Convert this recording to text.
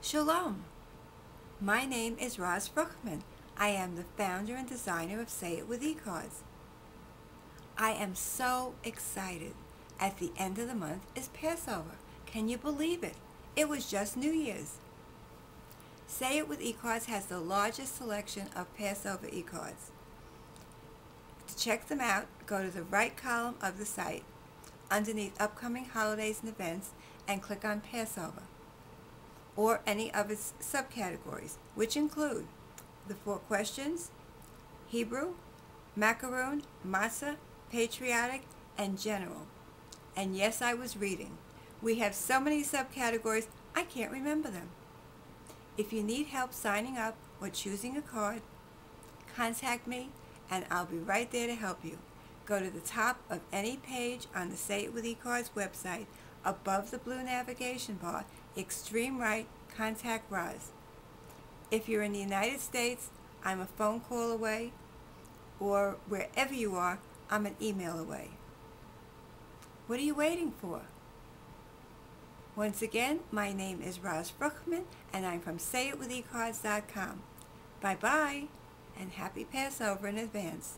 Shalom. My name is Fruchtman. I am the founder and designer of Say It With eCards. I am so excited. At the end of the month is Passover. Can you believe it? It was just New Year's. Say It With eCards has the largest selection of Passover-eCards. To check them out, go to the right column of the site, underneath upcoming holidays and events, and click on Passover, or any of its subcategories, which include the 4 questions, Hebrew, macaroon, matzah, patriotic, and general. And yes, I was reading. We have so many subcategories, I can't remember them. If you need help signing up or choosing a card, contact me and I'll be right there to help you. Go to the top of any page on the Say It With eCards website, above the blue navigation bar, extreme right, contact Roz. If you're in the United States, I'm a phone call away, or wherever you are, I'm an email away. What are you waiting for? Once again, my name is Roz Fruchtman, and I'm from SayItWithECards.com. Bye-bye, and happy Passover in advance.